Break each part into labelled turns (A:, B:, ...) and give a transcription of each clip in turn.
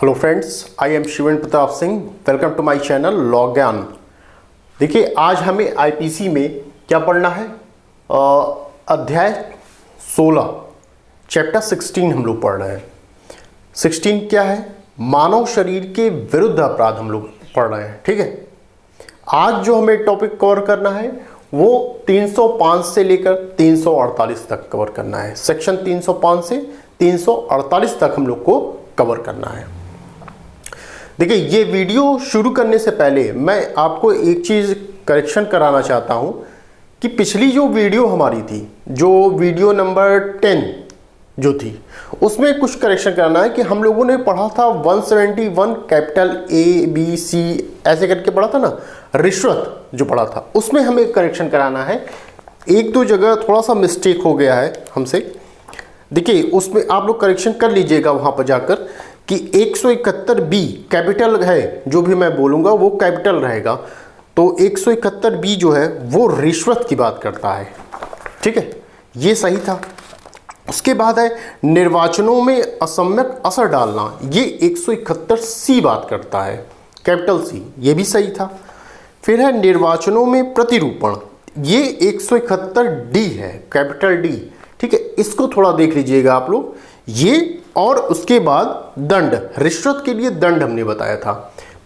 A: Hello friends, I am Shivendra Pratap Singh. Welcome to my channel law Gyan. देखिए, आज हमें आईपीसी में क्या पढ़ना है। अध्याय 16 चैप्टर 16 हम लोग पढ़ रहे हैं। 16 क्या है? मानव शरीर के विरुद्ध अपराध हम लोग पढ़ रहे हैं। ठीक है, आज जो हमें टॉपिक कवर करना है वो 305 से लेकर 348 तक कवर करना है। सेक्शन 305 से 348 तक हम लोग को कवर करना है। देखिए, ये वीडियो शुरू करने से पहले मैं आपको एक चीज़ करेक्शन कराना चाहता हूं कि पिछली जो वीडियो हमारी थी, जो वीडियो नंबर 10 जो थी, उसमें कुछ करेक्शन करना है कि हम लोगों ने पढ़ा था 171 कैपिटल ABC ऐसे करके पढ़ा था ना, रिश्वत जो पढ़ा था, उसमें हमें करेक्शन कराना है। एक दो जगह थोड़ा सा मिस्टेक हो गया है हमसे। देखिए, उसमें आप लोग करेक्शन कर लीजिएगा वहाँ पर जाकर कि 171B कैपिटल है, जो भी मैं बोलूँगा वो कैपिटल रहेगा। तो 171B जो है वो रिश्वत की बात करता है। ठीक है, ये सही था। उसके बाद है निर्वाचनों में असम्यक असर डालना, ये 171C बात करता है, कैपिटल C, ये भी सही था। फिर है निर्वाचनों में प्रतिरूपण, ये 171D है, कैपिटल D। ठीक है, इसको थोड़ा देख लीजिएगा आप लोग ये। और उसके बाद दंड, रिश्वत के लिए दंड हमने बताया था।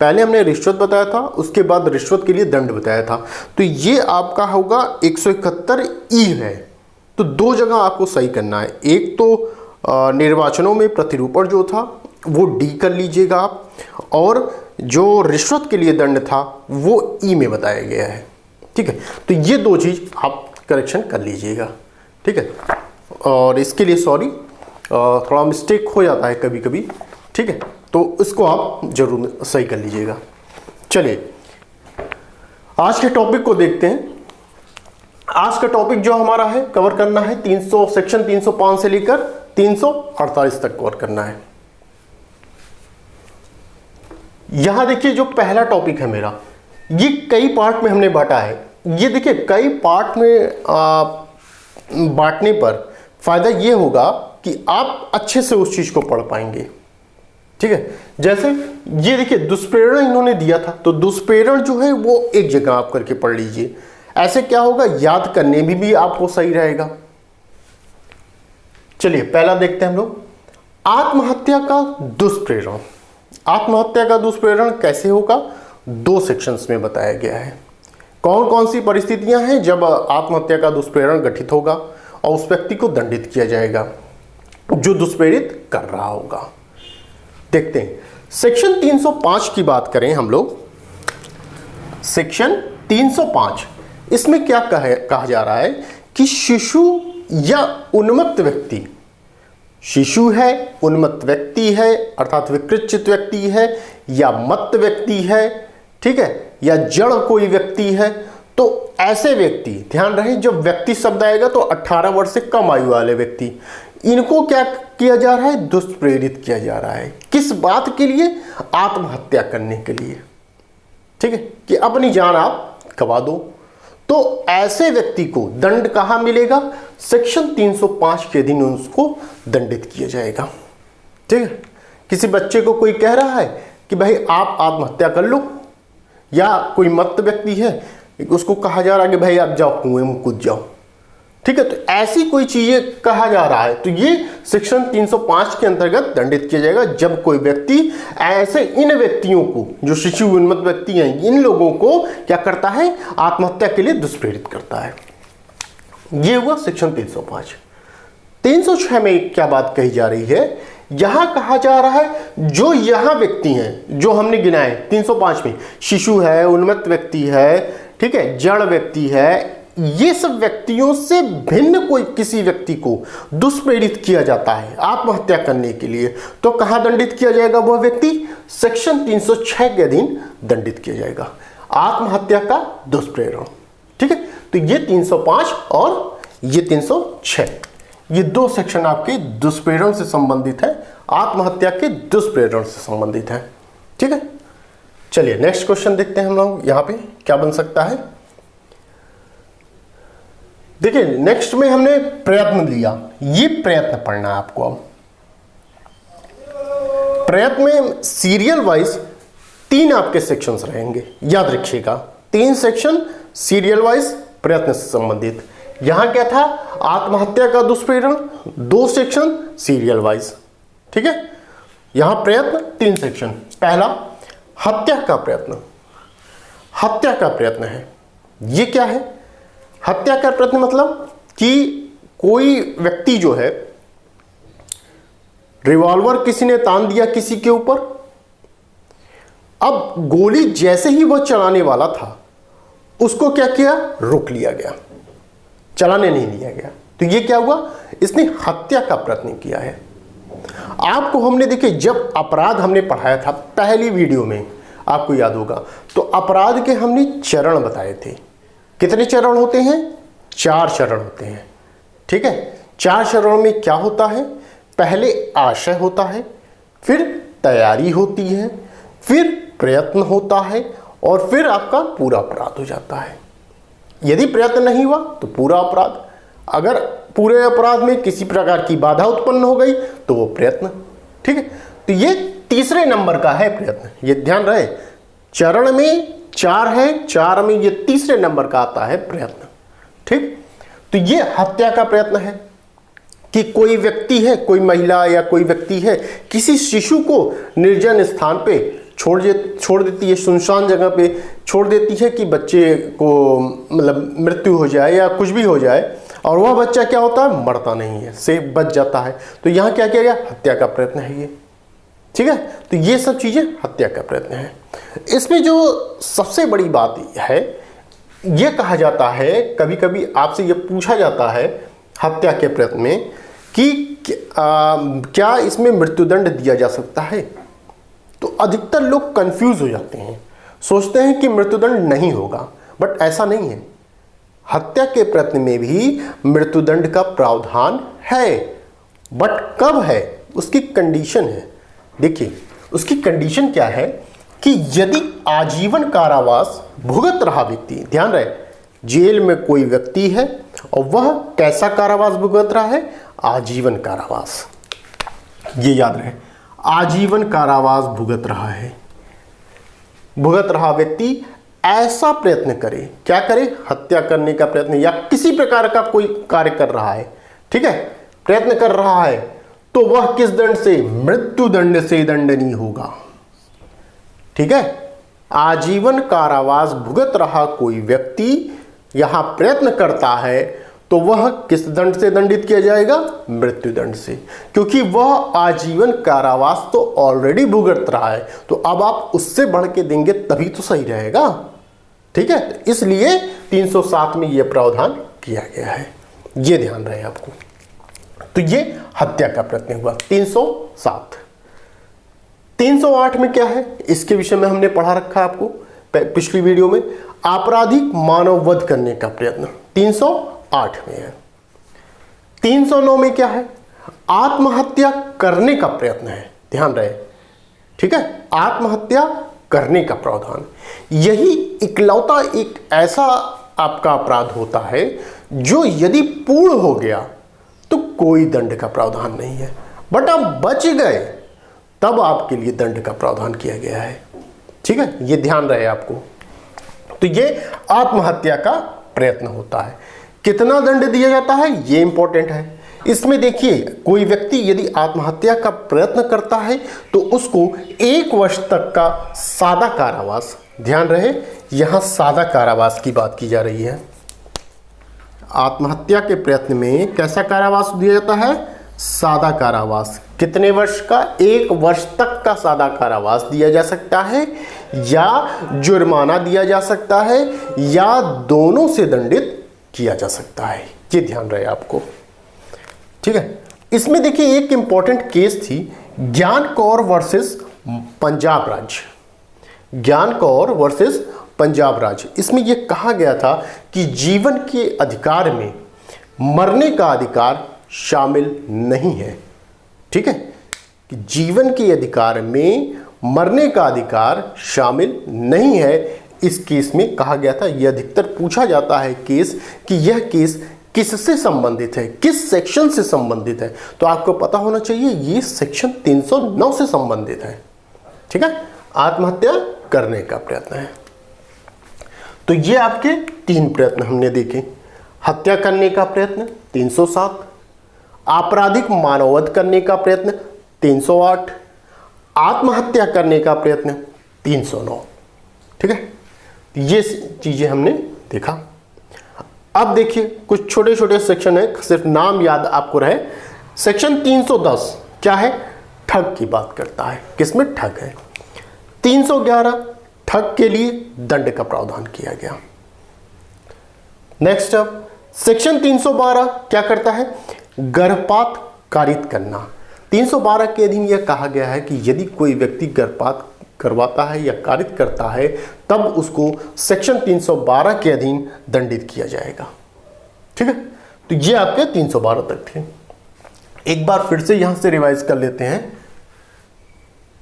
A: पहले हमने रिश्वत बताया था, उसके बाद रिश्वत के लिए दंड बताया था। तो ये आपका होगा 171E है। तो दो जगह आपको सही करना है। एक तो निर्वाचनों में प्रतिरूपण जो था वो D कर लीजिएगा आप, और जो रिश्वत के लिए दंड था वो E में बताया गया है। ठीक है, तो ये दो चीज़ आप करेक्शन कर लीजिएगा। ठीक है, और इसके लिए सॉरी, थोड़ा मिस्टेक हो जाता है कभी कभी। ठीक है, तो इसको आप जरूर सही कर लीजिएगा। चलिए, आज के टॉपिक को देखते हैं। आज का टॉपिक जो हमारा है कवर करना है 300 सेक्शन 305 से लेकर 348 तक कवर करना है। यहां देखिए, जो पहला टॉपिक है मेरा, ये कई पार्ट में हमने बांटा है। ये देखिए, कई पार्ट में बांटने पर फायदा ये होगा कि आप अच्छे से उस चीज को पढ़ पाएंगे। ठीक है, जैसे ये देखिए, दुष्प्रेरण इन्होंने दिया था, तो दुष्प्रेरण जो है वो एक जगह आप करके पढ़ लीजिए। ऐसे क्या होगा, याद करने में भी आपको सही रहेगा। चलिए, पहला देखते हैं हम लोग, आत्महत्या का दुष्प्रेरण। आत्महत्या का दुष्प्रेरण कैसे होगा, दो सेक्शंस में बताया गया है। कौन कौन सी परिस्थितियां हैं जब आत्महत्या का दुष्प्रेरण गठित होगा और उस व्यक्ति को दंडित किया जाएगा जो दुष्प्रेरित कर रहा होगा। देखते हैं, सेक्शन 305 की बात करें हम लोग। सेक्शन 305, इसमें क्या कहा जा रहा है कि शिशु या उन्मत्त व्यक्ति, शिशु है, उन्मत्त व्यक्ति है अर्थात विकृत व्यक्ति है, या मत्त व्यक्ति है, ठीक है, या जड़ कोई व्यक्ति है, तो ऐसे व्यक्ति, ध्यान रहे जब व्यक्ति शब्द आएगा तो 18 वर्ष से कम आयु वाले व्यक्ति, इनको क्या किया जा रहा है, दुष्प्रेरित किया जा रहा है। किस बात के लिए, आत्महत्या करने के लिए। ठीक है, कि अपनी जान आप गवा दो। तो ऐसे व्यक्ति को दंड कहां मिलेगा, सेक्शन 305 के अधीन उसको दंडित किया जाएगा। ठीक है, किसी बच्चे को कोई कह रहा है कि भाई आप आत्महत्या कर लो, या कोई मत्त व्यक्ति है उसको कहा जा रहा है कि भाई आप जाओ कुएं में कूद जाओ। ठीक है, तो ऐसी कोई चीजें कहा जा रहा है, तो ये सेक्शन 305 के अंतर्गत दंडित किया जाएगा जब कोई व्यक्ति ऐसे इन व्यक्तियों को, जो शिशु उन्मत्त व्यक्ति हैं, इन लोगों को क्या करता है, आत्महत्या के लिए दुष्प्रेरित करता है। ये हुआ सेक्शन 305। 306 में क्या बात कही जा रही है, यहां कहा जा रहा है जो यहां व्यक्ति हैं जो हमने गिनाए 305 में, शिशु है, उन्मत्त व्यक्ति है, ठीक है, जड़ व्यक्ति है, ये सब व्यक्तियों से भिन्न कोई किसी व्यक्ति को दुष्प्रेरित किया जाता है आत्महत्या करने के लिए, तो कहां दंडित किया जाएगा वह व्यक्ति, सेक्शन 306 के अधीन दंडित किया जाएगा, आत्महत्या का दुष्प्रेरण। ठीक है, तो ये 305 और ये 306, ये दो सेक्शन आपके दुष्प्रेरण से संबंधित है, आत्महत्या के दुष्प्रेरण से संबंधित है। ठीक है, चलिए नेक्स्ट क्वेश्चन देखते हैं हम लोग। यहां पे क्या बन सकता है, देखिए नेक्स्ट में हमने प्रयत्न लिया, ये प्रयत्न पढ़ना है आपको। अब प्रयत्न में सीरियल वाइज 3 आपके सेक्शंस रहेंगे, याद रखिएगा 3 सेक्शन सीरियल वाइज प्रयत्न से संबंधित। यहां क्या था, आत्महत्या का दुष्प्रेरण, 2 सेक्शन सीरियल वाइज। ठीक है, यहां प्रयत्न 3 सेक्शन। पहला हत्या का प्रयत्न, हत्या का प्रयत्न है। ये क्या है, हत्या का प्रयत्न मतलब कि कोई व्यक्ति जो है, रिवॉल्वर किसी ने तान दिया किसी के ऊपर, अब गोली जैसे ही वह चलाने वाला था उसको क्या किया, रोक लिया गया, चलाने नहीं दिया गया। तो ये क्या हुआ, इसने हत्या का प्रयत्न किया है। आपको हमने देखे जब अपराध हमने पढ़ाया था पहली वीडियो में, आपको याद होगा, तो अपराध के हमने चरण बताए थे। कितने चरण होते हैं, 4 चरण होते हैं। ठीक है, 4 चरणों में क्या होता है, पहले आशय होता है, फिर तैयारी होती है, फिर प्रयत्न होता है, और फिर आपका पूरा अपराध हो जाता है। यदि प्रयत्न नहीं हुआ तो पूरा अपराध, अगर पूरे अपराध में किसी प्रकार की बाधा उत्पन्न हो गई तो वो प्रयत्न। ठीक है, तो ये तीसरे नंबर का है प्रयत्न, ये ध्यान रहे। चरण में 4 है, 4 में ये तीसरे नंबर का आता है प्रयत्न। ठीक, तो ये हत्या का प्रयत्न है कि कोई व्यक्ति है, कोई महिला या कोई व्यक्ति है, किसी शिशु को निर्जन स्थान पे छोड़ देती है, सुनसान जगह पे छोड़ देती है कि बच्चे को मतलब मृत्यु हो जाए या कुछ भी हो जाए, और वह बच्चा क्या होता है, मरता नहीं है, से बच जाता है। तो यहाँ क्या किया गया, हत्या का प्रयत्न है ये। ठीक है, तो ये सब चीजें हत्या का प्रयत्न है। इसमें जो सबसे बड़ी बात है, ये कहा जाता है, कभी कभी आपसे ये पूछा जाता है हत्या के प्रयत्न में कि क्या इसमें मृत्युदंड दिया जा सकता है। तो अधिकतर लोग कंफ्यूज हो जाते हैं, सोचते हैं कि मृत्युदंड नहीं होगा, बट ऐसा नहीं है। हत्या के प्रयत्न में भी मृत्युदंड का प्रावधान है, बट कब है, उसकी कंडीशन है। देखिए उसकी कंडीशन क्या है कि यदि आजीवन कारावास भुगत रहा व्यक्ति, ध्यान रहे, जेल में कोई व्यक्ति है और वह कैसा कारावास भुगत रहा है, आजीवन कारावास, ये याद रहे, आजीवन कारावास भुगत रहा व्यक्ति ऐसा प्रयत्न करे, क्या करे, हत्या करने का प्रयत्न या किसी प्रकार का कोई कार्य कर रहा है, ठीक है, प्रयत्न कर रहा है, तो वह किस दंड से, मृत्यु दंड से दंडनीय होगा। ठीक है, आजीवन कारावास भुगत रहा कोई व्यक्ति यहां प्रयत्न करता है तो वह किस दंड से दंडित किया जाएगा, मृत्यु दंड से, क्योंकि वह आजीवन कारावास तो ऑलरेडी भुगत रहा है, तो अब आप उससे बढ़ के देंगे तभी तो सही रहेगा। ठीक है, तो इसलिए 307 में यह प्रावधान किया गया है, ये ध्यान रहे आपको। तो ये हत्या का प्रयत्न हुआ 307। 308 में क्या है, इसके विषय में हमने पढ़ा रखा है आपको पिछली वीडियो में, आपराधिक मानव वध करने का प्रयत्न 308 में है। 309 में क्या है, आत्महत्या करने का प्रयत्न है, ध्यान रहे। ठीक है, आत्महत्या करने का प्रावधान, यही इकलौता एक ऐसा आपका अपराध होता है जो यदि पूर्ण हो गया तो कोई दंड का प्रावधान नहीं है, बट आप बच गए तब आपके लिए दंड का प्रावधान किया गया है। ठीक है, ये ध्यान रहे आपको। तो ये आत्महत्या का प्रयत्न होता है, कितना दंड दिया जाता है ये इंपॉर्टेंट है। इसमें देखिए, कोई व्यक्ति यदि आत्महत्या का प्रयत्न करता है तो उसको 1 वर्ष तक का सादा कारावास, ध्यान रहे यहां सादा कारावास की बात की जा रही है। आत्महत्या के प्रयत्न में कैसा कारावास दिया जाता है, सादा कारावास। कितने वर्ष का, 1 वर्ष तक का सादा कारावास दिया जा सकता है, या जुर्माना दिया जा सकता है, या दोनों से दंडित किया जा सकता है, ये ध्यान रहे आपको। ठीक है, इसमें देखिए एक इंपॉर्टेंट केस थी, ज्ञान कौर वर्सेस पंजाब राज्य, ज्ञान कौर वर्सेस पंजाब राज्य। इसमें यह कहा गया था कि जीवन के अधिकार में मरने का अधिकार शामिल नहीं है। ठीक है, कि जीवन के अधिकार में मरने का अधिकार शामिल नहीं है। इस केस में कहा गया था, यह अधिकतर पूछा जाता है केस, कि यह केस किससे संबंधित है, किस सेक्शन से संबंधित है, तो आपको पता होना चाहिए ये सेक्शन 309 से संबंधित है। ठीक है, आत्महत्या करने का प्रयत्न है। तो ये आपके 3 प्रयत्न हमने देखे। हत्या करने का प्रयत्न 307, आपराधिक मानववध करने का प्रयत्न 308, आत्महत्या करने का प्रयत्न 309। ठीक है, ये चीजें हमने देखा। अब देखिए कुछ छोटे छोटे सेक्शन है, सिर्फ नाम याद आपको रहे। सेक्शन 310 क्या है, ठग की बात करता है। किसमें ठग है। 311 ठग के लिए दंड का प्रावधान किया गया। नेक्स्ट अब सेक्शन 312 क्या करता है, गर्भपात कारित करना। 312 के अधीन यह कहा गया है कि यदि कोई व्यक्ति गर्भपात करवाता है या कारित करता है तब उसको सेक्शन 312 के अधीन दंडित किया जाएगा। ठीक है, तो ये आपके 312 तक थे। एक बार फिर से यहां से रिवाइज कर लेते हैं।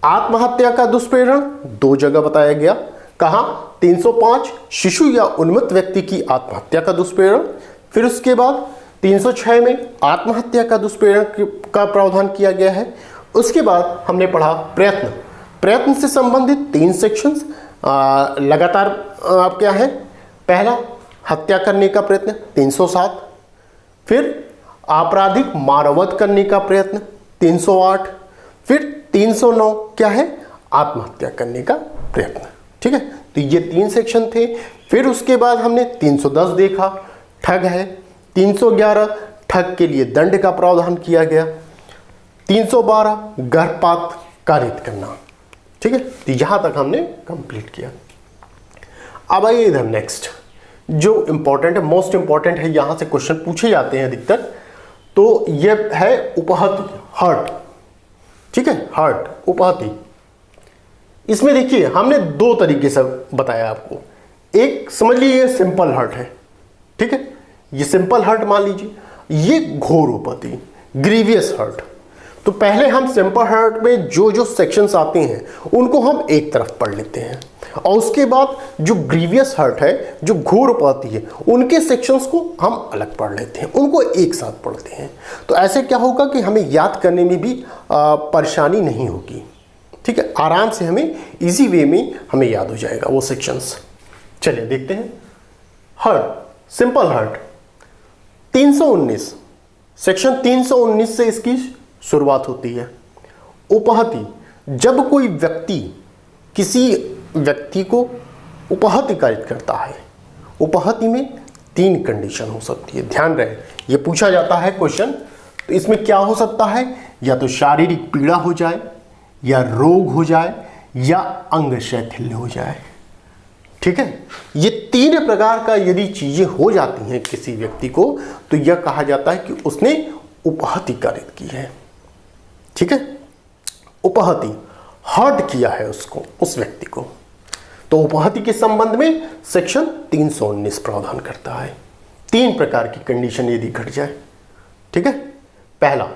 A: आत्महत्या का दुष्प्रेरण 2 जगह बताया गया। कहा 305 शिशु या उन्मत्त व्यक्ति की आत्महत्या का दुष्प्रेरण। फिर उसके बाद 306 में आत्महत्या का दुष्प्रेरण का प्रावधान किया गया है। उसके बाद हमने पढ़ा प्रयत्न। प्रयत्न से संबंधित 3 सेक्शंस लगातार आप क्या है, पहला हत्या करने का प्रयत्न 307, फिर आपराधिक मानववध करने का प्रयत्न 308, फिर 309 क्या है, आत्महत्या करने का प्रयत्न। ठीक है, तो ये 3 सेक्शन थे। फिर उसके बाद हमने 310 देखा, ठग है। 311 ठग के लिए दंड का प्रावधान किया गया। 312 गर्भपात कारित करना। ठीक है, तो यहां तक हमने कंप्लीट किया। अब आइए इधर नेक्स्ट जो इंपॉर्टेंट है, मोस्ट इंपॉर्टेंट है, यहां से क्वेश्चन पूछे जाते हैं अधिकतर। तो यह है उपहति, हर्ट। ठीक है, हर्ट, उपहति। इसमें देखिए हमने 2 तरीके से बताया आपको। एक समझ लीजिए ये सिंपल हर्ट है। ठीक है, ये सिंपल हर्ट मान लीजिए, ये घोर उपहति, ग्रीवियस हर्ट। तो पहले हम सिंपल हर्ट में जो जो सेक्शंस आते हैं उनको हम एक तरफ पढ़ लेते हैं, और उसके बाद जो ग्रीवियस हर्ट है, जो घोर उपहति है, उनके सेक्शंस को हम अलग पढ़ लेते हैं, उनको एक साथ पढ़ते हैं। तो ऐसे क्या होगा कि हमें याद करने में भी परेशानी नहीं होगी। ठीक है, आराम से हमें इजी वे में हमें याद हो जाएगा वो सेक्शंस। चलिए देखते हैं। हर्ट, सिंपल हर्ट 319, सेक्शन 319 से इसकी शुरुआत होती है। उपहति, जब कोई व्यक्ति किसी व्यक्ति को उपहति कारित करता है। उपहति में 3 कंडीशन हो सकती है, ध्यान रहे, ये पूछा जाता है क्वेश्चन। तो इसमें क्या हो सकता है, या तो शारीरिक पीड़ा हो जाए, या रोग हो जाए, या अंग शैथिल्य हो जाए। ठीक है, ये 3 प्रकार का यदि चीजें हो जाती हैं किसी व्यक्ति को, तो यह कहा जाता है कि उसने उपहति कारित की है। ठीक है, उपहति, हर्ट किया है उसको, उस व्यक्ति को। तो उपहति के संबंध में सेक्शन 319 प्रावधान करता है। 3 प्रकार की कंडीशन यदि घट जाए। ठीक है, पहला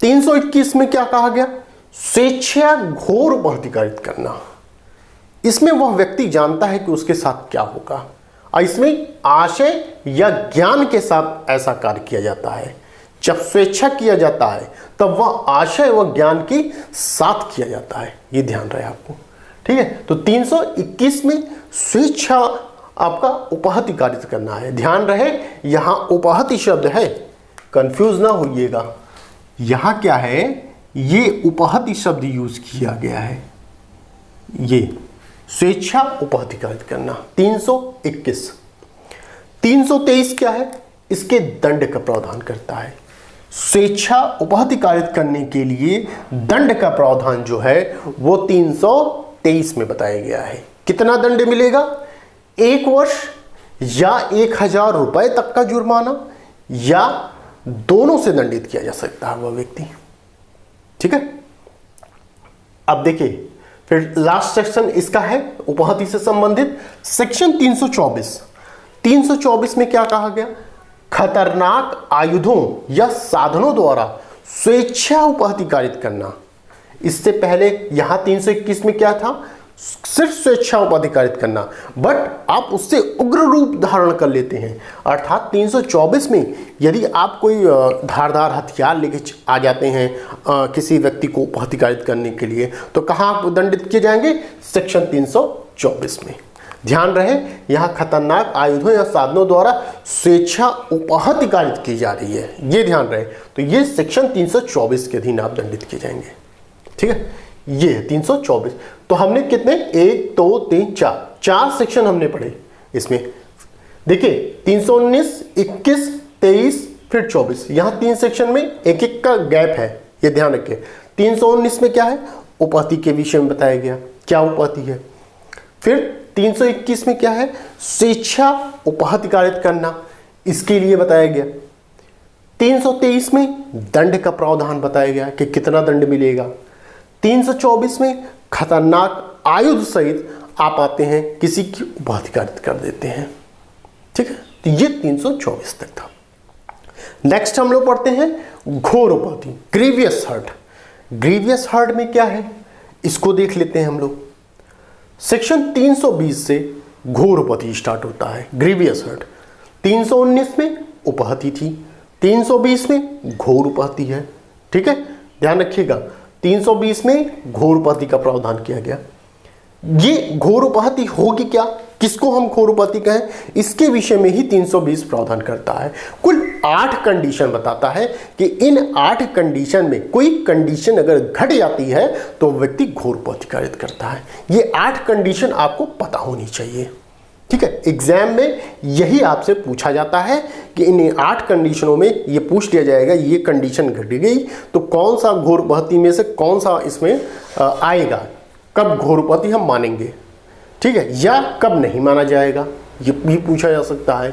A: 321 में क्या कहा गया, स्वेच्छा घोर उपहति कारित करना। इसमें वह व्यक्ति जानता है कि उसके साथ क्या होगा, और इसमें आशय या ज्ञान के साथ ऐसा कार्य किया जाता है। जब स्वेच्छा किया जाता है तब वह आशय व ज्ञान के साथ किया जाता है, ये ध्यान रहे आपको। ठीक है, तो 321 में स्वेच्छा आपका उपहति कारित करना है। ध्यान रहे यहां उपहति शब्द है, कंफ्यूज ना होइएगा। यहां क्या है, ये उपहति शब्द यूज किया गया है, ये स्वेच्छा उपहति कारित करना। 321। 323 क्या है, इसके दंड का प्रावधान करता है। स्वेच्छा उपहति कारित करने के लिए दंड का प्रावधान जो है वो 323 में बताया गया है। कितना दंड मिलेगा, 1 वर्ष या 1000 रुपए तक का जुर्माना, या दोनों से दंडित किया जा सकता है वह व्यक्ति। ठीक है, अब देखिए फिर लास्ट सेक्शन इसका है उपहति से संबंधित, सेक्शन 324। 324 में क्या कहा गया, खतरनाक आयुधों या साधनों द्वारा स्वेच्छा उपहति कारित करना। इससे पहले यहां 321 में क्या था, सिर्फ स्वेच्छा उपअधिकारित करना, बट आप उससे उग्र रूप धारण कर लेते हैं। अर्थात 324 में यदि आप कोई धारदार हथियार लेके आ जाते हैं किसी व्यक्ति को उपअधिकारित करने के लिए, तो कहाँ आप दंडित किए जाएंगे? सेक्शन 324 में। ध्यान रहे, यहाँ खतरनाक आयुधों या साधनों द्वारा स्वेच्छा उपअधिकारित की जा रही है, ये ध्यान रहे। तो ये सेक्शन 324 के अधीन आप दंडित किए जाएंगे। ठीक है, ये है 324। तो हमने कितने 1 2 3 4 सेक्शन हमने पढ़े इसमें। देखिए 319, 21, 23 फिर 24, यहाँ 3 सेक्शन में एक एक का गैप है, ये ध्यान रखिए। 319 में क्या है? उपहति के विषय में बताया गया, क्या उपहति है। फिर 321 में क्या है? स्वेच्छा उपअधिकारित करना, इसके लिए बताया गया। 323 में दंड का प्रावधान बताया गया कि कितना दंड मिलेगा। 324 में खतरनाक आयुध सहित आप आते हैं, किसी की उपअधिकारित कर देते हैं। ठीक है, तो ये 324 तक था। नेक्स्ट हम लोग पढ़ते हैं घोर उपहति, ग्रीवियस हर्ट। ग्रीवियस हर्ट में क्या है, इसको देख लेते हैं हम लोग। सेक्शन 320 से घोर उपहति स्टार्ट होता है, ग्रीवियस हर्ट। 319 में उपहति थी, 320 में घोर उपहति है। ठीक है, ध्यान रखिएगा, 320 में घोर उपहति का प्रावधान किया गया। ये घोर उपहति होगी क्या, किसको हम घोर उपहति कहें, इसके विषय में ही 320 प्रावधान करता है। कुल 8 कंडीशन बताता है कि इन 8 कंडीशन में कोई कंडीशन अगर घट जाती है तो व्यक्ति घोर उपअधिकारित करता है। ये 8 कंडीशन आपको पता होनी चाहिए। ठीक है, एग्जाम में यही आपसे पूछा जाता है कि इन 8 कंडीशनों में ये पूछ लिया जाएगा, ये कंडीशन घट गई तो कौन सा घोर उपहति में से कौन सा इसमें आएगा, कब घोर उपहति हम मानेंगे। ठीक है, या कब नहीं माना जाएगा, ये भी पूछा जा सकता है।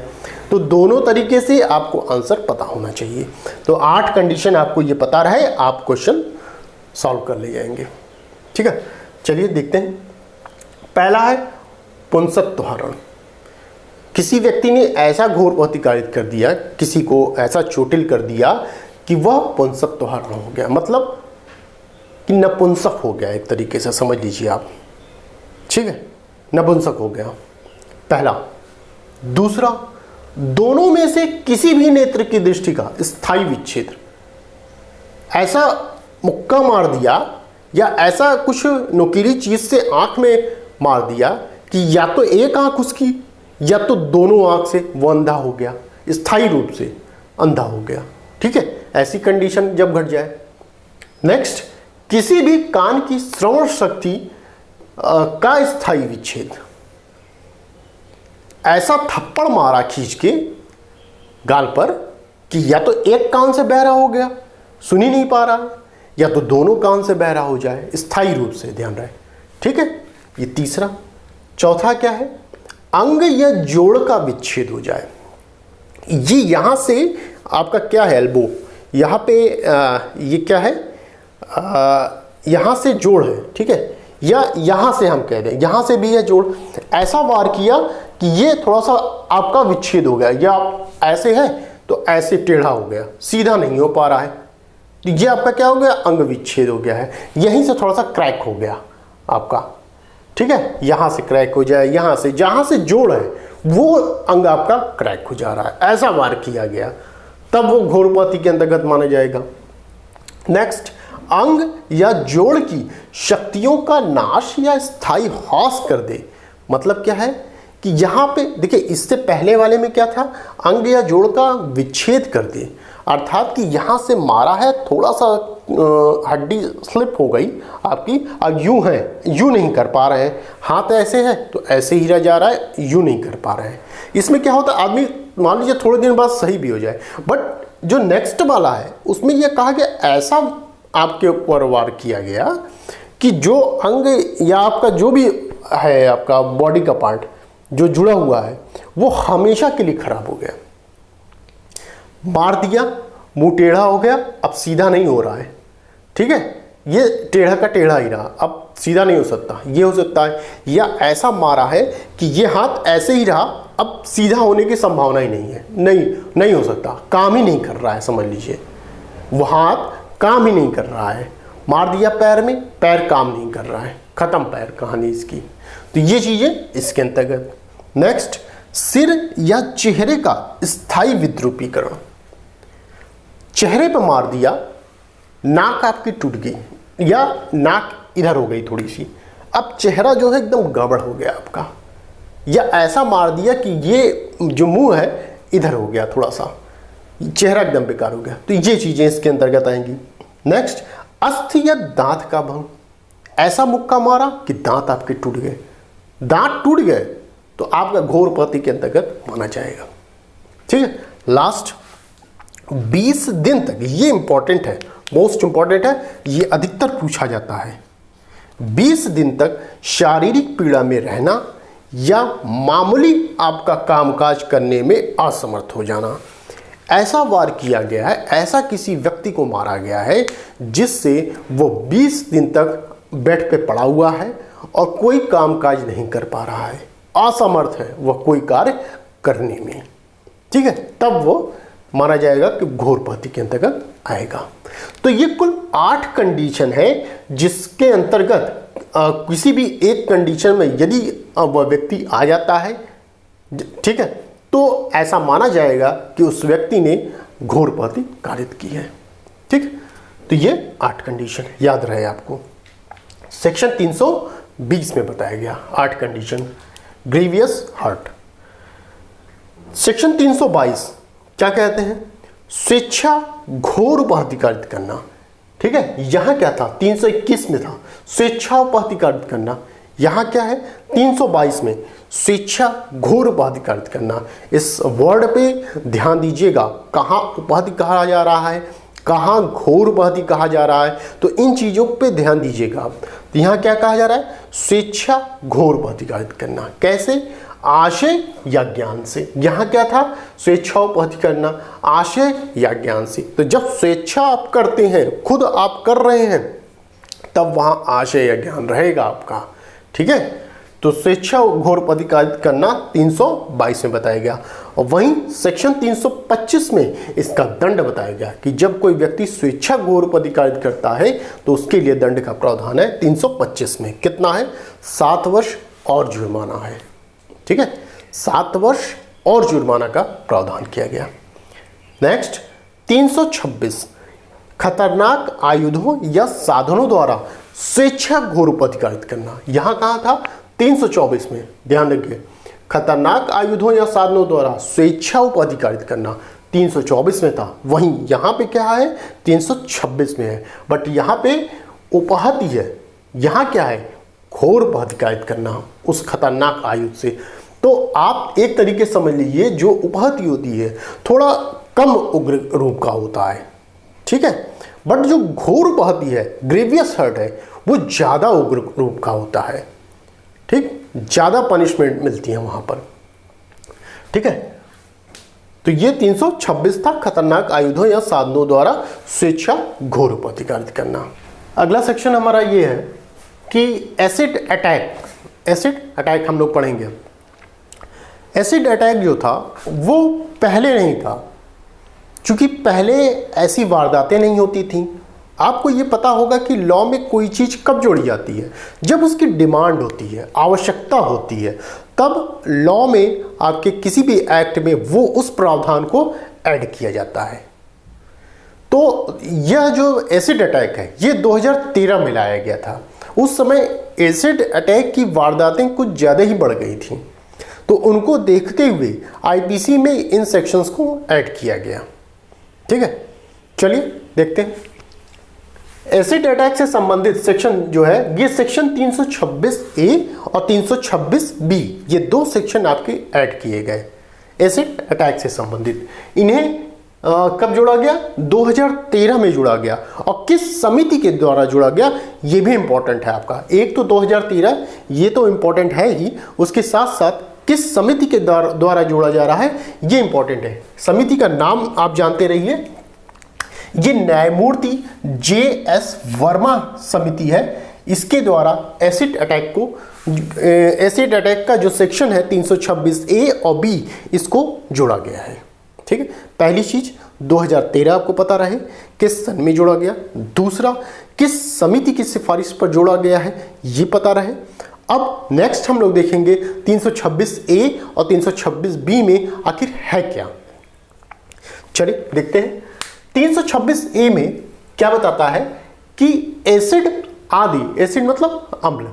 A: तो दोनों तरीके से आपको आंसर पता होना चाहिए। तो 8 कंडीशन आपको ये पता रहे, आप क्वेश्चन सॉल्व कर ले जाएंगे। ठीक है, चलिए देखते हैं। पहला है पुंसत्व हरण। किसी व्यक्ति ने ऐसा घोर उपअधिकारित कर दिया, किसी को ऐसा चोटिल कर दिया कि वह पुंसत्व हरण हो गया, मतलब कि नपुंसक हो गया, एक तरीके से समझ लीजिए आप। ठीक है, नपुंसक हो गया, पहला। दूसरा, दोनों में से किसी भी नेत्र की दृष्टि का स्थायी विच्छेद। ऐसा मुक्का मार दिया या ऐसा कुछ नुकीली चीज से आंख में मार दिया कि या तो एक आंख उसकी या तो दोनों आंख से वो अंधा हो गया, स्थायी रूप से अंधा हो गया। ठीक है, ऐसी कंडीशन जब घट जाए। नेक्स्ट, किसी भी कान की श्रवण शक्ति का स्थायी विच्छेद। ऐसा थप्पड़ मारा खींच के गाल पर कि या तो एक कान से बहरा हो गया, सुन ही नहीं पा रहा है, या तो दोनों कान से बहरा हो जाए, स्थायी रूप से, ध्यान रहे। ठीक है, ये तीसरा। चौथा क्या है, अंग या जोड़ का विच्छेद हो जाए। ये यहां से आपका क्या है, एल्बो, यहां पे ये क्या है, यहां से जोड़ है। ठीक है, या यहां से हम कह दें, यहां से भी है जोड़। ऐसा वार किया कि ये थोड़ा सा आपका विच्छेद हो गया, या आप ऐसे है तो ऐसे टेढ़ा हो गया, सीधा नहीं हो पा रहा है, तो ये आपका क्या हो गया, अंग विच्छेद हो गया है। यहीं से थोड़ा सा क्रैक हो गया आपका। ठीक है, यहां से क्रैक हो जाए, यहां से, जहां से जोड़ है वो अंग आपका क्रैक हो जा रहा है, ऐसा वार किया गया, तब वो घोर उपहति के अंतर्गत माना जाएगा। नेक्स्ट, अंग या जोड़ की शक्तियों का नाश या स्थायी ह्रास कर दे। मतलब क्या है कि यहां पे देखिए, इससे पहले वाले में क्या था, अंग या जोड़ का विच्छेद कर दे, अर्थात कि यहां से मारा है, थोड़ा सा हड्डी स्लिप हो गई आपकी, अब यूं है, यूं नहीं कर पा रहे हैं, हाथ ऐसे है तो ऐसे ही रह जा रहा है, यूं नहीं कर पा रहे हैं। इसमें क्या होता है, आदमी मान लीजिए थोड़े दिन बाद सही भी हो जाए, बट जो नेक्स्ट वाला है उसमें यह कहा गया ऐसा आपके ऊपर वार किया गया कि जो अंग या आपका जो भी है, आपका बॉडी का पार्ट जो जुड़ा हुआ है, वो हमेशा के लिए खराब हो गया। मार दिया, मुंह टेढ़ा हो गया, अब सीधा नहीं हो रहा है। ठीक है, ये टेढ़ा का टेढ़ा ही रहा, अब सीधा नहीं हो सकता, ये हो सकता है। या ऐसा मारा है कि ये हाथ ऐसे ही रहा, अब सीधा होने की संभावना ही नहीं है, नहीं हो सकता, काम ही नहीं कर रहा है, समझ लीजिए वो हाथ काम ही नहीं कर रहा है। मार दिया पैर में, पैर काम नहीं कर रहा है, खत्म पैर कहानी इसकी। तो ये चीजें इसके अंतर्गत। नेक्स्ट, सिर या चेहरे का स्थायी विद्रूपीकरण। चेहरे पर मार दिया, नाक आपकी टूट गई या नाक इधर हो गई थोड़ी सी, अब चेहरा जो है एकदम गड़बड़ हो गया आपका, या ऐसा मार दिया कि ये जो मुंह है इधर हो गया, थोड़ा सा चेहरा एकदम बेकार हो गया, तो ये चीजें इसके अंतर्गत आएंगी। नेक्स्ट, अस्थि या दांत का भंग। ऐसा मुक्का मारा कि दांत आपके टूट गए, दांत टूट गए तो आपका घोर पति के अंतर्गत माना जाएगा। ठीक है। लास्ट, 20 दिन तक, ये इंपॉर्टेंट है, मोस्ट इंपॉर्टेंट है, ये अधिकतर पूछा जाता है। 20 दिन तक शारीरिक पीड़ा में रहना या मामूली आपका कामकाज करने में असमर्थ हो जाना। ऐसा वार किया गया है, ऐसा किसी व्यक्ति को मारा गया है जिससे वो 20 दिन तक बेड पे पड़ा हुआ है और कोई कामकाज नहीं कर पा रहा है, असमर्थ है वह कोई कार्य करने में। ठीक है, तब वो माना जाएगा कि घोर पति के अंतर्गत आएगा। तो ये कुल 8 कंडीशन है जिसके अंतर्गत किसी भी एक कंडीशन में यदि वह व्यक्ति आ जाता है, ठीक है, तो ऐसा माना जाएगा कि उस व्यक्ति ने घोर पति कारित की है। ठीक, तो ये 8 कंडीशन याद रहे आपको। सेक्शन 320 में बताया गया 8 कंडीशन। Grievous hurt. सेक्शन 322 क्या कहते हैं? स्वेच्छा घोर उपहतिकारित करना। ठीक है, यहां क्या था? 321 में था स्वेच्छा उपहतिकारित करना, यहां क्या है 322 में स्वेच्छा घोर उपहतिकारित करना। इस वर्ड पे ध्यान दीजिएगा, कहां उपहति कहा जा रहा है, कहां घोर उपहति कहा जा रहा है, तो इन चीजों पे ध्यान दीजिएगा आप। तो यहां क्या कहा जा रहा है? स्वेच्छा घोर उपहतिकारित करना। कैसे? आशय या ज्ञान से। यहां क्या था? स्वेच्छा उपहति करना आशय या ज्ञान से। तो जब स्वेच्छा आप करते हैं, खुद आप कर रहे हैं, तब वहां आशय या ज्ञान रहेगा आपका। ठीक है, तो स्वेच्छा घोर उपहतिकारित करना 322 में बताया गया। और वहीं सेक्शन 325 में इसका दंड बताया गया कि जब कोई व्यक्ति स्वेच्छा घोर उपहतिकारित करता है तो उसके लिए दंड का प्रावधान है 325 में। कितना है? 7 वर्ष और जुर्माना है। ठीक है, 7 वर्ष और जुर्माना का प्रावधान किया गया। नेक्स्ट 326, खतरनाक आयुधों या साधनों द्वारा स्वेच्छा घोर उपहतिकारित करना। यहां कहा था 324 में, ध्यान रखिए, खतरनाक आयुधों या साधनों द्वारा स्वेच्छा उपहतिकारित करना 324 में था। वहीं यहां पे क्या है? 326 में है, बट यहां पे उपहति है, यहां क्या है? घोर उपहतिकारित करना उस खतरनाक आयुध से। तो आप एक तरीके समझ लीजिए, जो उपहति होती है थोड़ा कम उग्र रूप का होता है। ठीक है, बट जो घोर उपहति है, ग्रेवियस हर्ट है, वो ज्यादा उग्र रूप का होता है। ठीक, ज्यादा पनिशमेंट मिलती है वहां पर। ठीक है, तो ये 326 था, खतरनाक आयुधों या साधनों द्वारा स्वेच्छा घोर उपहतिकारित करना। अगला सेक्शन हमारा ये है कि एसिड अटैक। एसिड अटैक हम लोग पढ़ेंगे। एसिड अटैक जो था वो पहले नहीं था, क्योंकि पहले ऐसी वारदातें नहीं होती थी। आपको ये पता होगा कि लॉ में कोई चीज़ कब जोड़ी जाती है? जब उसकी डिमांड होती है, आवश्यकता होती है, तब लॉ में आपके किसी भी एक्ट में वो उस प्रावधान को ऐड किया जाता है। तो यह जो एसिड अटैक है ये 2013 में लाया गया था। उस समय एसिड अटैक की वारदातें कुछ ज़्यादा ही बढ़ गई थी, तो उनको देखते हुए आईपीसी में इन सेक्शंस को ऐड किया गया। ठीक है, चलिए देखते हैं। एसिड अटैक से संबंधित सेक्शन जो है, ये सेक्शन 326A और 326B, ये 2 सेक्शन आपके ऐड किए गए एसिड अटैक से संबंधित। इन्हें कब जोड़ा गया? 2013 में जोड़ा गया। और किस समिति के द्वारा जोड़ा गया ये भी इंपॉर्टेंट है आपका। एक तो 2013, ये तो इंपॉर्टेंट है ही, उसके साथ साथ किस समिति के द्वारा जोड़ा जा रहा है ये इंपॉर्टेंट है। समिति का नाम आप जानते रहिए, ये न्यायमूर्ति JS वर्मा समिति है। इसके द्वारा एसिड अटैक को, एसिड अटैक का जो सेक्शन है 326A और B, इसको जोड़ा गया है। ठीक है, पहली चीज 2013 आपको पता रहे किस सन में जोड़ा गया। दूसरा किस समिति की सिफारिश पर जोड़ा गया है ये पता रहे। अब नेक्स्ट हम लोग देखेंगे 326A और 326B में आखिर है क्या। चलिए देखते हैं। 326A में क्या बताता है कि एसिड आदि, एसिड मतलब अम्ल,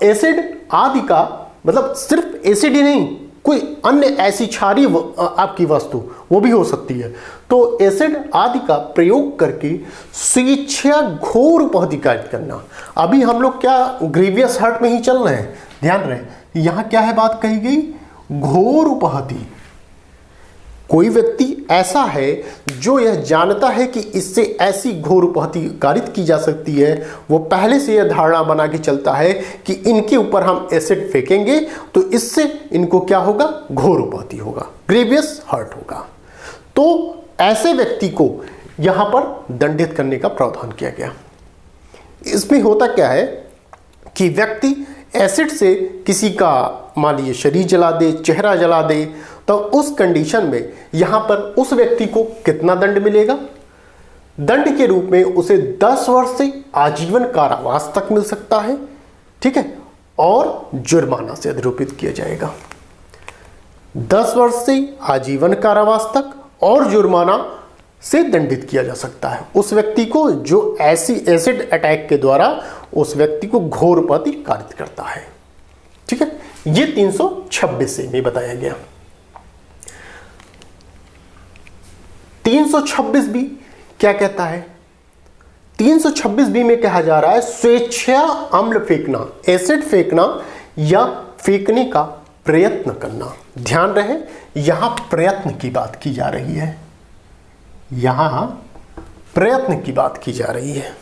A: एसिड आदि का मतलब सिर्फ एसिड ही नहीं, कोई अन्य ऐसी क्षारीय आपकी वस्तु वो भी हो सकती है। तो एसिड आदि का प्रयोग करके स्वेच्छा घोर उपहति कार्य करना। अभी हम लोग क्या ग्रीवियस हर्ट में ही चल रहे हैं, ध्यान रहे यहां क्या है बात कही गई, घोर उपहति। कोई व्यक्ति ऐसा है जो यह जानता है कि इससे ऐसी घोर उपहति कारित की जा सकती है, वो पहले से यह धारणा बना के चलता है कि इनके ऊपर हम एसिड फेंकेंगे तो इससे इनको क्या होगा, घोर उपहति होगा, ग्रेवियस हर्ट होगा। तो ऐसे व्यक्ति को यहां पर दंडित करने का प्रावधान किया गया। इसमें होता क्या है कि व्यक्ति एसिड से किसी का मान लीजिए शरीर जला दे, चेहरा जला दे, तो उस कंडीशन में यहां पर उस व्यक्ति को कितना दंड मिलेगा, दंड के रूप में उसे 10 वर्ष से आजीवन कारावास तक मिल सकता है, ठीक है, और जुर्माना से अधिरोपित किया जाएगा। 10 वर्ष से आजीवन कारावास तक और जुर्माना से दंडित किया जा सकता है उस व्यक्ति को जो ऐसी एसिड अटैक के द्वारा उस व्यक्ति को घोर उपहति कारित करता है, ठीक है। ये 326 में बताया गया। 326 भी क्या कहता है, 326 बी में कहा जा रहा है स्वेच्छा अम्ल फेंकना, एसिड फेंकना या फेंकने का प्रयत्न करना। ध्यान रहे यहां प्रयत्न की बात की जा रही है, यहां प्रयत्न की बात की जा रही है।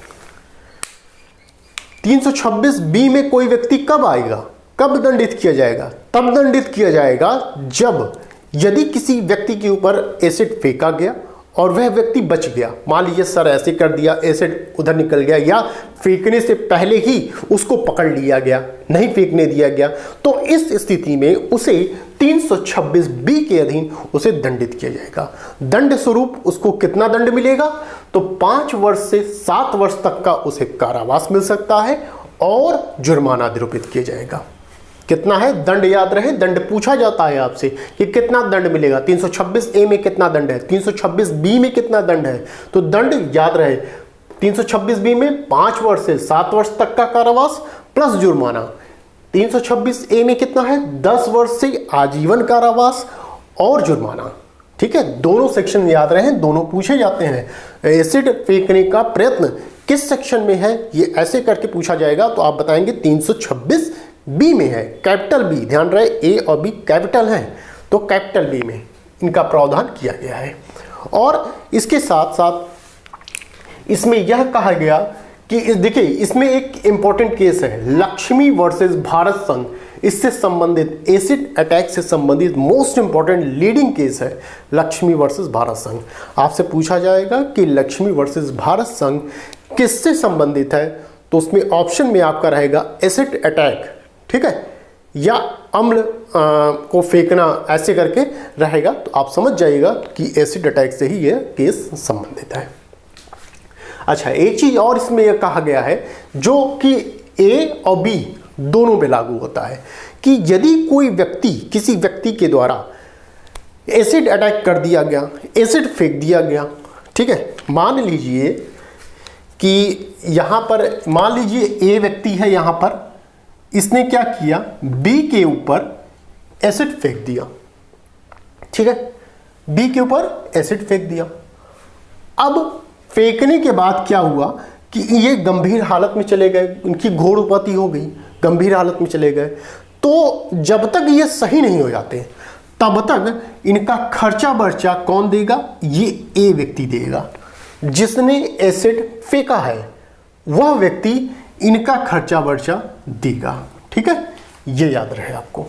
A: 326 बी में कोई व्यक्ति कब आएगा, कब दंडित किया जाएगा, तब दंडित किया जाएगा जब यदि किसी व्यक्ति के ऊपर एसिड फेंका गया और वह व्यक्ति बच गया। मान लीजिए सर ऐसे कर दिया, एसिड उधर निकल गया या फेंकने से पहले ही उसको पकड़ लिया गया, नहीं फेंकने दिया गया, तो इस स्थिति में उसे 326 बी के अधीन उसे दंडित किया जाएगा। दंड स्वरूप उसको कितना दंड मिलेगा, तो 5 वर्ष से 7 वर्ष तक का उसे कारावास मिल सकता है और जुर्माना अधिरोपित किया जाएगा। कितना है दंड, याद रहे दंड पूछा जाता है आपसे कि कितना दंड मिलेगा। 326A में कितना दंड है, 326B में कितना दंड है, तो दंड याद रहे 326B में 5 वर्ष से 7 वर्ष तक का कारावास प्लस जुर्माना। 326A में कितना है 10 वर्ष से आजीवन कारावास और जुर्माना, ठीक है। दोनों सेक्शन याद रहे, दोनों पूछे जाते हैं। एसिड फेंकने का प्रयत्न किस सेक्शन में है ये ऐसे करके पूछा जाएगा तो आप बताएंगे 326 बी में है, कैपिटल बी। ध्यान रहे ए और बी कैपिटल हैं, तो कैपिटल बी में इनका प्रावधान किया गया है। और इसके साथ साथ इसमें यह कहा गया कि देखिए इसमें एक इंपॉर्टेंट केस है लक्ष्मी वर्सेस भारत संघ। इससे संबंधित एसिड अटैक से संबंधित मोस्ट इंपॉर्टेंट लीडिंग केस है लक्ष्मी वर्सेस भारत संघ। आपसे पूछा जाएगा कि लक्ष्मी वर्सेस भारत संघ किससे संबंधित है, तो उसमें ऑप्शन में आपका रहेगा एसिड अटैक, ठीक है, या अम्ल को फेंकना ऐसे करके रहेगा, तो आप समझ जाइएगा कि एसिड अटैक से ही यह केस संबंधित है। अच्छा, एक चीज और इसमें यह कहा गया है जो कि ए और बी दोनों पे लागू होता है कि यदि कोई व्यक्ति किसी व्यक्ति के द्वारा एसिड अटैक कर दिया गया, एसिड फेंक दिया गया, ठीक है, मान लीजिए कि यहां पर मान लीजिए ए व्यक्ति है, यहां पर इसने क्या किया बी के ऊपर एसिड फेंक दिया, ठीक है, बी के ऊपर एसिड फेंक दिया। अब फेंकने के बाद क्या हुआ कि ये गंभीर हालत में चले गए, उनकी घोर उपहति हो गई, गंभीर हालत में चले गए। तो जब तक ये सही नहीं हो जाते तब तक इनका खर्चा बर्चा कौन देगा, ये ए व्यक्ति देगा जिसने एसिड फेंका है, वह व्यक्ति इनका खर्चा बर्चा देगा, ठीक है, ये याद रहे आपको।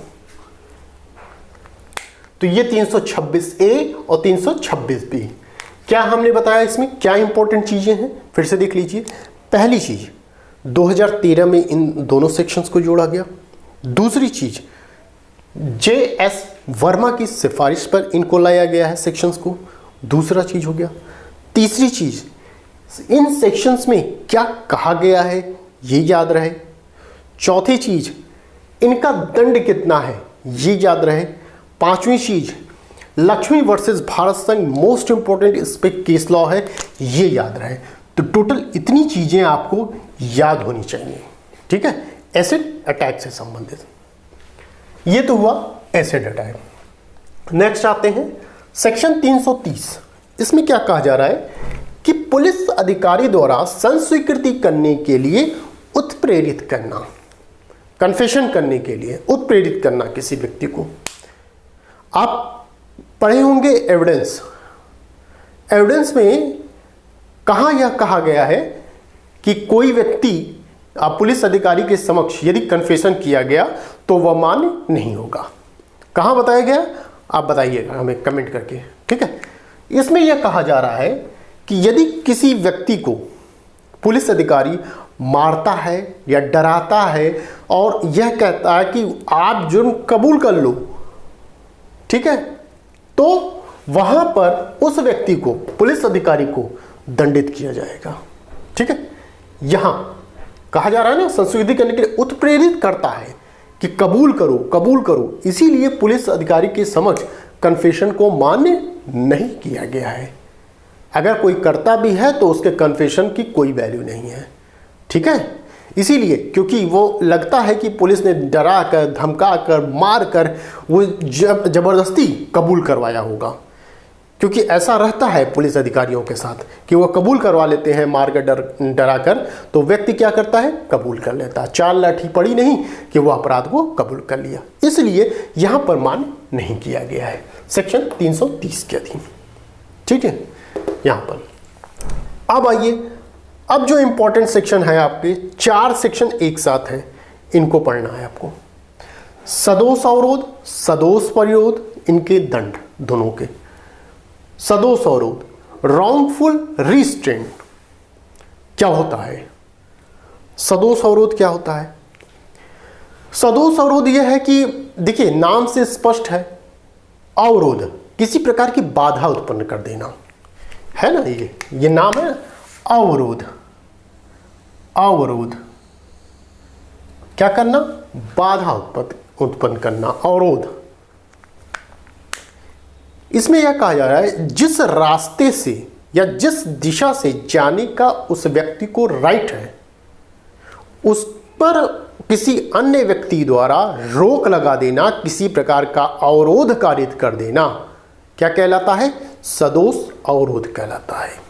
A: तो ये 326A और 326B क्या हमने बताया, इसमें क्या इंपॉर्टेंट चीजें हैं फिर से देख लीजिए। पहली चीज 2013 में इन दोनों सेक्शंस को जोड़ा गया। दूसरी चीज JS वर्मा की सिफारिश पर इनको लाया गया है सेक्शंस को, दूसरा चीज हो गया। तीसरी चीज इन सेक्शंस में क्या कहा गया है ये याद रहे। चौथी चीज, इनका दंड कितना है ये याद रहे। पांचवी चीज, लक्ष्मी वर्सेस भारत संघ मोस्ट इंपॉर्टेंट इस पे केस लॉ है ये याद रहे। तो टोटल इतनी चीजें आपको याद होनी चाहिए, ठीक है, एसिड अटैक से संबंधित। ये तो हुआ एसिड अटैक। नेक्स्ट आते हैं सेक्शन 330। इसमें क्या कहा जा रहा है कि पुलिस अधिकारी द्वारा संस्वीकृति करने के लिए उत्प्रेरित करना, कन्फेशन करने के लिए उत्प्रेरित करना किसी व्यक्ति को। आप पढ़े होंगे एविडेंस। एविडेंस में कहां यह कहा गया है कि कोई व्यक्ति पुलिस अधिकारी के समक्ष यदि कन्फेशन किया गया तो वह मान्य नहीं होगा। कहां बताया गया आप बताइएगा हमें कमेंट करके, ठीक है। इसमें यह कहा जा रहा है कि यदि किसी व्यक्ति को पुलिस अधिकारी मारता है या डराता है और यह कहता है कि आप जुर्म कबूल कर लो, ठीक है, तो वहां पर उस व्यक्ति को, पुलिस अधिकारी को दंडित किया जाएगा, ठीक है। यहां कहा जा रहा है ना, संस्वीकृति करने के लिए उत्प्रेरित करता है कि कबूल करो कबूल करो, इसीलिए पुलिस अधिकारी के समक्ष कन्फेशन को मान्य नहीं किया गया है। अगर कोई करता भी है तो उसके कन्फेशन की कोई वैल्यू नहीं है, ठीक है। इसीलिए क्योंकि वो लगता है कि पुलिस ने डरा कर, धमका कर, मार कर वो जबरदस्ती कबूल करवाया होगा, क्योंकि ऐसा रहता है पुलिस अधिकारियों के साथ कि वो कबूल करवा लेते हैं मार कर, डरा कर, तो व्यक्ति क्या करता है, कबूल कर लेता है। चार लाठी पड़ी नहीं कि वो अपराध को कबूल कर लिया, इसलिए यहां पर मान्य नहीं किया गया है सेक्शन 330 के अधीन, ठीक है। यहां पर अब आइए, अब जो इंपॉर्टेंट सेक्शन है आपके, 4 सेक्शन एक साथ हैं, इनको पढ़ना है आपको। सदोष अवरोध, सदोष परिरोध, इनके दंड दोनों के। सदोष अवरोध, रॉन्गफुल रिस्ट्रेंट क्या होता है? सदोष अवरोध क्या होता है? सदोष अवरोध यह है कि देखिए नाम से स्पष्ट है, अवरोध किसी प्रकार की बाधा उत्पन्न कर देना है ना, ये नाम है अवरोध। अवरोध क्या करना, बाधा उत्पन्न करना, अवरोध। इसमें यह कहा जा रहा है जिस रास्ते से या जिस दिशा से जाने का उस व्यक्ति को राइट है, उस पर किसी अन्य व्यक्ति द्वारा रोक लगा देना, किसी प्रकार का अवरोध कारित कर देना, क्या कहलाता है? सदोष अवरोध कहलाता है।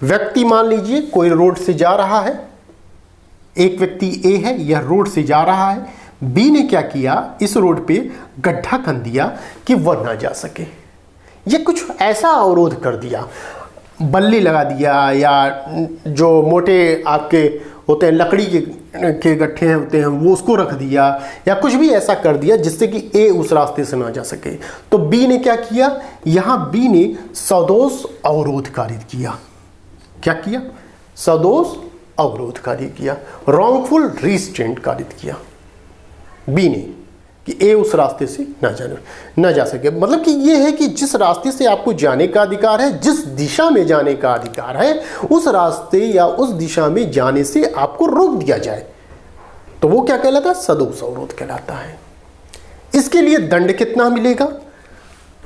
A: व्यक्ति मान लीजिए कोई रोड से जा रहा है, एक व्यक्ति ए है, यह रोड से जा रहा है, बी ने क्या किया, इस रोड पे गड्ढा खन दिया कि वह ना जा सके। ये कुछ ऐसा अवरोध कर दिया, बल्ली लगा दिया, या जो मोटे आपके होते हैं लकड़ी के गट्ठे होते हैं वो उसको रख दिया, या कुछ भी ऐसा कर दिया जिससे कि ए उस रास्ते से ना जा सके। तो बी ने क्या किया, यहां बी ने सदोष अवरोध कारित किया। क्या किया? सदोष अवरोध कारित किया, रॉन्गफुल रिस्ट्रेंट कारित किया बी ने, कि ए उस रास्ते से ना जा सके। मतलब कि ये है कि जिस रास्ते से आपको जाने का अधिकार है, जिस दिशा में जाने का अधिकार है, उस रास्ते या उस दिशा में जाने से आपको रोक दिया जाए, तो वो क्या कहलाता है? सदोष अवरोध कहलाता है। इसके लिए दंड कितना मिलेगा?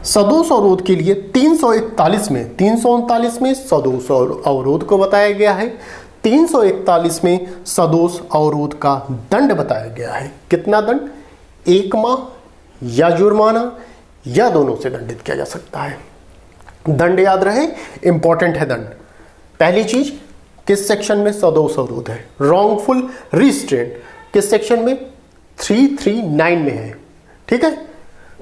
A: सदोष अवरोध के लिए 341 में, 339 में सदोष अवरोध को बताया गया है, 341 में सदोष अवरोध का दंड बताया गया है। कितना दंड? 1 माह या जुर्माना या दोनों से दंडित किया जा सकता है। दंड याद रहे, इंपॉर्टेंट है दंड। पहली चीज, किस सेक्शन में सदोष अवरोध है? रॉन्गफुल रिस्ट्रेंट किस सेक्शन में? 339 में है, ठीक है।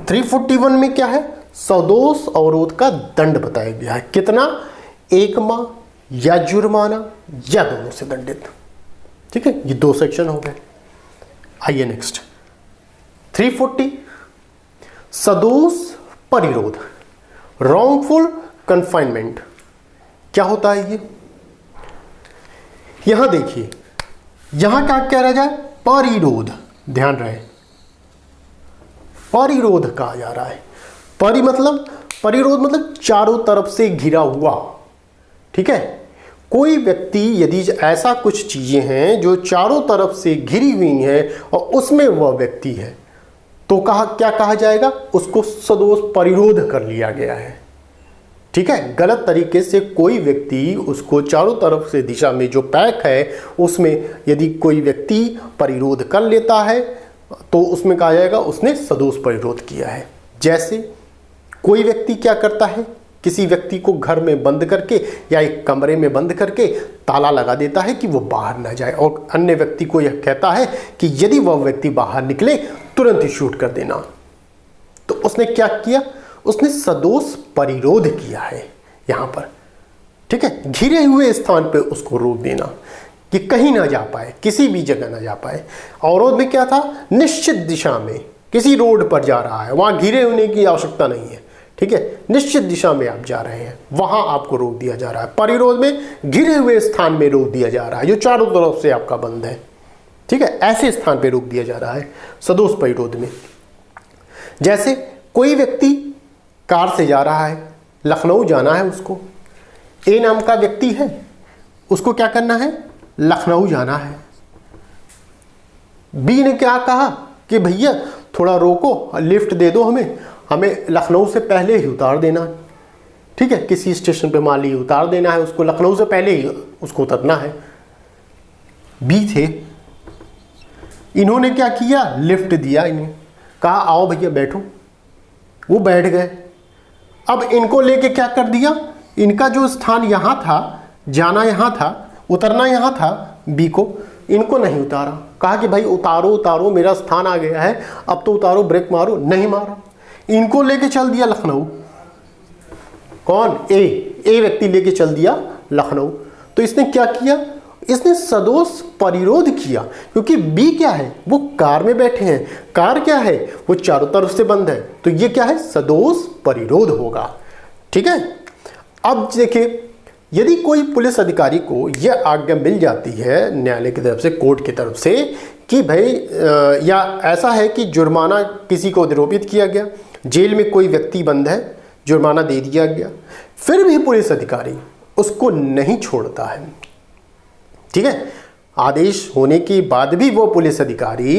A: 341 में क्या है? सदोष अवरोध का दंड बताया गया है। कितना? 1 माह या जुर्माना या दोनों से दंडित, ठीक है। ये 2 सेक्शन हो गए। आइए नेक्स्ट 340 सदोष परिरोध, रॉन्गफुल कन्फाइनमेंट। क्या होता है ये? यहां देखिए, यहां क्या कह रहा जाए? परिरोध, ध्यान रहे, परिरोध कहा जा रहा है। परिरोध मतलब चारों तरफ से घिरा हुआ, ठीक है। कोई व्यक्ति यदि ऐसा कुछ चीज़ें हैं जो चारों तरफ से घिरी हुई हैं और उसमें वह व्यक्ति है, तो क्या कहा जाएगा? उसको सदोष परिरोध कर लिया गया है। ठीक है, गलत तरीके से कोई व्यक्ति उसको चारों तरफ से दिशा में जो पैक है उसमें यदि कोई व्यक्ति परिरोध कर लेता है तो उसमें कहा जाएगा उसने सदोष परिरोध किया है। जैसे कोई व्यक्ति क्या करता है, किसी व्यक्ति को घर में बंद करके या एक कमरे में बंद करके ताला लगा देता है कि वो बाहर ना जाए, और अन्य व्यक्ति को यह कहता है कि यदि वह व्यक्ति बाहर निकले तुरंत ही शूट कर देना। तो उसने क्या किया? उसने सदोष परिरोध किया है यहां पर। ठीक है, घिरे हुए स्थान पे उसको रोक देना कि कहीं ना जा पाए, किसी भी जगह ना जा पाए। अवरोध में क्या था? निश्चित दिशा में किसी रोड पर जा रहा है, वहां घिरे होने की आवश्यकता नहीं है। ठीक है, निश्चित दिशा में आप जा रहे हैं, वहां आपको रोक दिया जा रहा है। परिरोध में घिरे हुए स्थान में रोक दिया जा रहा है जो चारों तरफ से आपका बंद है। ठीक है, ऐसे स्थान पे रोक दिया जा रहा है सदोष परिरोध में। जैसे कोई व्यक्ति कार से जा रहा है, लखनऊ जाना है उसको, ए नाम का व्यक्ति है, उसको क्या करना है? लखनऊ जाना है। बी ने क्या कहा कि भैया थोड़ा रोको, लिफ्ट दे दो, हमें लखनऊ से पहले ही उतार देना। ठीक है, किसी स्टेशन पे मान ली उतार देना है उसको, लखनऊ से पहले ही उसको उतरना है। बी थे, इन्होंने क्या किया? लिफ्ट दिया, इन्हें कहा आओ भैया बैठो, वो बैठ गए। अब इनको लेके क्या कर दिया? इनका जो स्थान यहां था, जाना यहां था, उतरना यहां था, बी को, इनको नहीं उतारा। कहा कि भाई उतारो उतारो, मेरा स्थान आ गया है, अब तो उतारो, ब्रेक मारो, नहीं मारा। इनको लेके चल दिया लखनऊ। कौन? ए व्यक्ति लेके चल दिया लखनऊ। तो इसने क्या किया? इसने सदोष परिरोध किया, क्योंकि बी क्या है? वो कार में बैठे हैं, कार क्या है? वो चारों तरफ से बंद है, तो ये क्या है? सदोष परिरोध होगा। ठीक है, अब देखिए, यदि कोई पुलिस अधिकारी को यह आज्ञा मिल जाती है न्यायालय की तरफ से, कोर्ट की तरफ से, कि भाई या ऐसा है कि जुर्माना किसी को निरूपित किया गया, जेल में कोई व्यक्ति बंद है, जुर्माना दे दिया गया, फिर भी पुलिस अधिकारी उसको नहीं छोड़ता है। ठीक है, आदेश होने के बाद भी वो पुलिस अधिकारी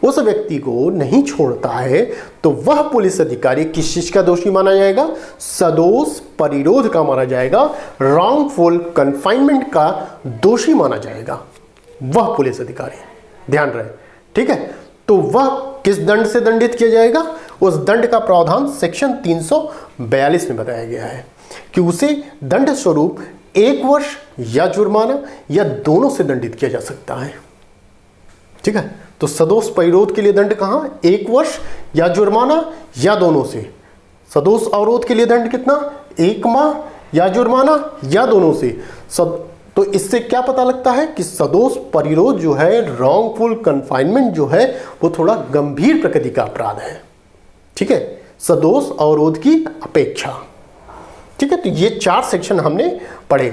A: उस व्यक्ति को नहीं छोड़ता है, तो वह पुलिस अधिकारी किस चीज का दोषी माना जाएगा? सदोष परिरोध का माना जाएगा, रॉन्गफुल कन्फाइनमेंट का दोषी माना जाएगा वह पुलिस अधिकारी। ध्यान रहे। ठीक है, तो वह किस दंड से दंडित किया जाएगा? उस दंड का प्रावधान सेक्शन 342 में बताया गया है कि उसे दंड स्वरूप 1 वर्ष या जुर्माना या दोनों से दंडित किया जा सकता है। ठीक है, तो सदोष परिरोध के लिए दंड कहां? 1 वर्ष या जुर्माना या दोनों से। सदोष अवरोध के लिए दंड कितना? 1 माह या जुर्माना या दोनों से। तो इससे क्या पता लगता है कि सदोष परिरोध जो है, रॉन्गफुल कन्फाइनमेंट जो है, वो थोड़ा गंभीर प्रकृति का अपराध है। ठीक है, सदोष अवरोध की अपेक्षा। ठीक है, तो ये 4 सेक्शन हमने पढ़े,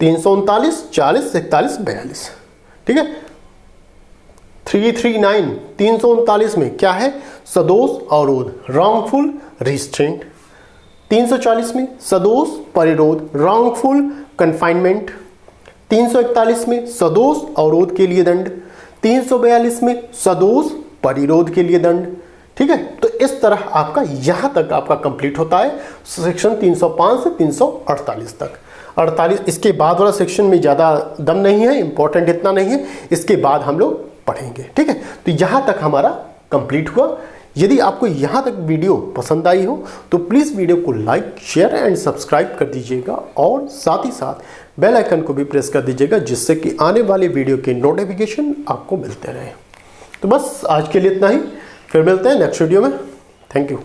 A: 339, 40, 41, 42। ठीक है, 339 339 में क्या है? सदोष अवरोध, रॉन्गफुल रिस्ट्रेंट। 340 में सदोष परिरोध, रॉन्गफुल कन्फाइनमेंट। 341 में सदोष अवरोध के लिए दंड। 342 में सदोष परिरोध के लिए दंड। ठीक है, तो इस तरह आपका यहां तक आपका कंप्लीट होता है सेक्शन 305 से 348 तक। 48 इसके बाद वाला सेक्शन में ज़्यादा दम नहीं है, इंपॉर्टेंट इतना नहीं है, इसके बाद हम लोग पढ़ेंगे। ठीक है, तो यहां तक हमारा कंप्लीट हुआ। यदि आपको यहां तक वीडियो पसंद आई हो तो प्लीज़ वीडियो को लाइक, शेयर एंड सब्सक्राइब कर दीजिएगा, और साथ ही साथ बेल आइकन को भी प्रेस कर दीजिएगा, जिससे कि आने वाले वीडियो के नोटिफिकेशन आपको मिलते रहे। तो बस आज के लिए इतना ही, फिर मिलते हैं नेक्स्ट वीडियो में। Thank you.